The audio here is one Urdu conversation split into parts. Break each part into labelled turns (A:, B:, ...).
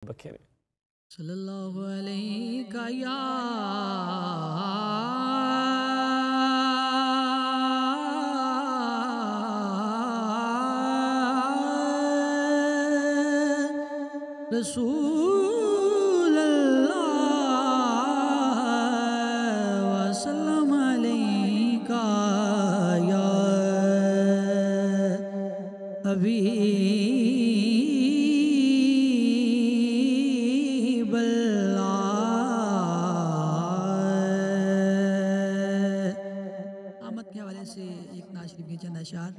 A: بکھیرے
B: صلی اللہ علیہ یا رسول اللہ وسلم علیہ یا حبیب اللہ۔ آمد کے حوالے سے ایک نعت شریف کے چند اشعار۔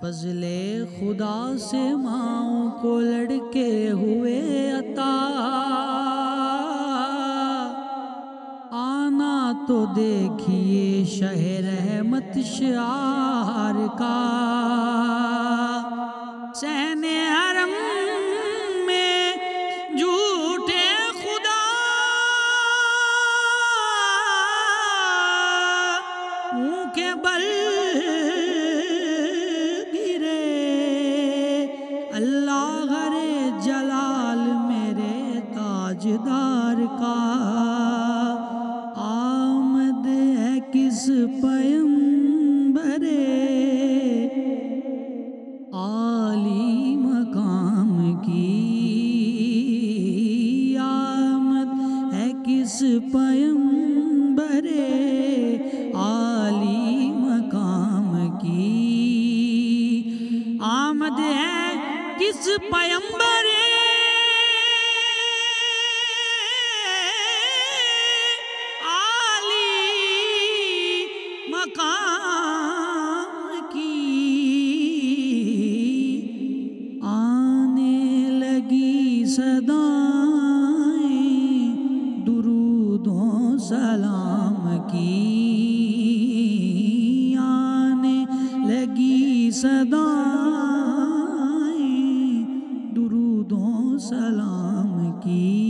B: فضل خدا سے ماؤں کو لڑکے ہوئے عطا، آنا تو دیکھیے شہ رحمت شعار کا، سین حرم میں جھوٹے خدا منہ کے بل اللہ غرے جلال میرے تاجدار کا، آمد ہے کس پیمبر عالی مقام کی، آمد ہے کس پیمبر عالی مقام کی، آمد ہے کس پیمبر عالی مقام کی، آنے لگی صدائیں درود و سلام کی، آنے لگی صدائیں درود و سلام کی،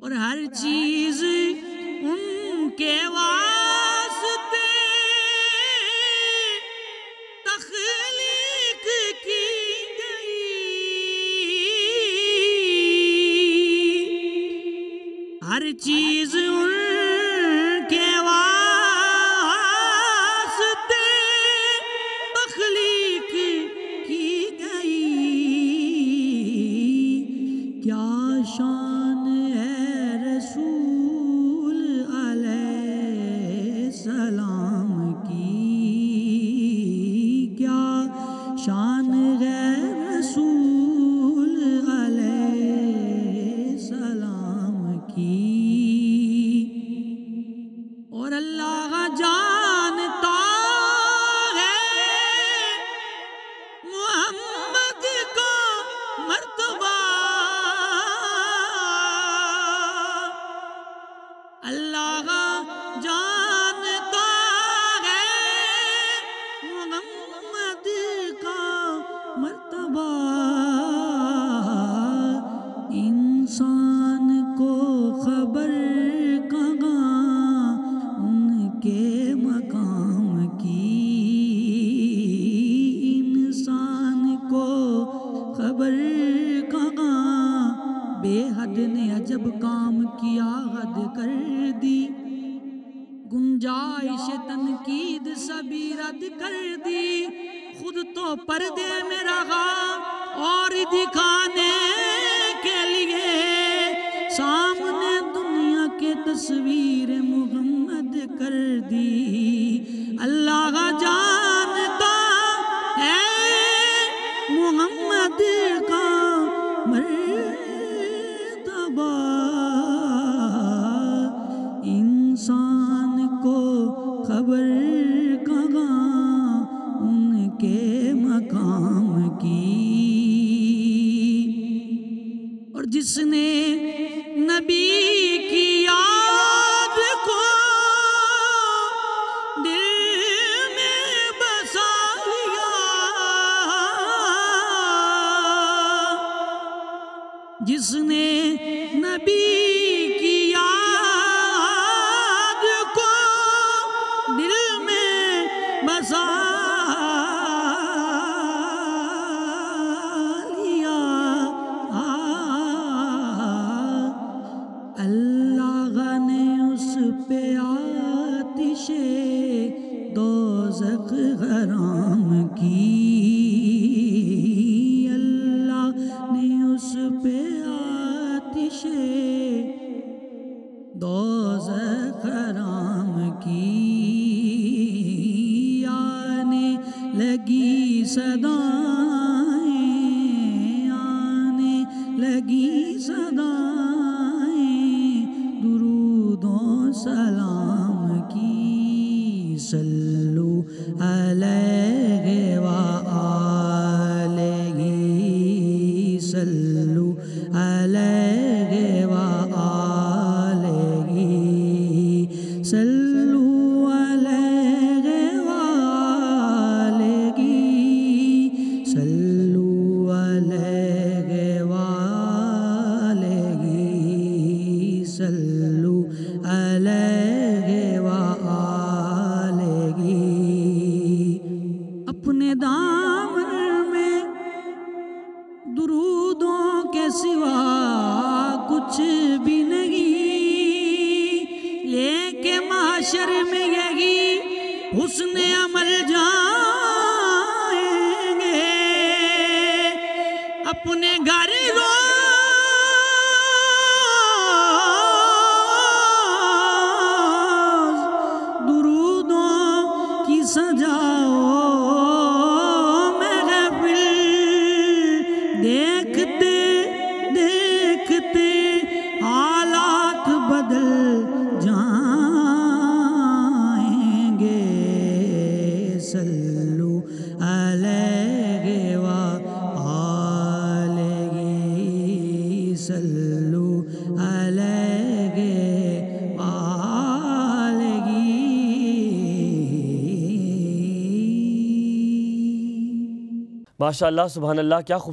B: اور ہر چیز ان کے واسطے تخلیق کی گئی، ہر چیز ان کے واسطے تخلیق کی گئی، کیا شان ہے رسول علیہ السلام کی، کیا شان ہے رسول علیہ السلام کی، اور اللہ جانتا ہے محمد کا مرتبہ، اللہ جانتا ہے محمد کا مرتبہ، انسان کو خبر کہاں ان کے مقام کی، انسان کو خبر کہاں، بے حد نے عجب کام کیا حد کر دی، گنجائش تنقید سبھی رد کر دی، خود تو پردے میں رہا اور دکھانے کے لیے سامنے دنیا کے تصویر محمد کر دی، اللہ جانتا ہے محمد کا مرتبہ، انسان کو خبر کہاں ان کے مقام کی، اور جس نے نبی کی یاد کو دل میں بسا لیا، جس نے نبی کی یاد کو دل میں بسا لیا، اللہ نے اس پہ آتش دوزخ حرام کی، اللہ نے اس پہ آتش دوزخ حرام کی، آنے لگی صدائیں، آنے لگی صدائیں درود و سلام کی، صلو علیہ وآلہ، صلو علیہ وآلہ، صلو علیہ وآلہ، صلو علیہ وآلہ، صلو علیہ وآلہ۔ اپنے دامن میں درودوں کے سوا کچھ بھی نہیں، لے کے محشر میں یہی حسن عمل جائیں گے، اپنے گھر روز درودوں کی سجاؤ محفل، دیکھتے دیکھتے حالات بدل جائیں گے، صلو علیہ وآلہ، صلو علیہ وآلہ۔
A: ماشاء اللہ، سبحان اللہ، کیا خوب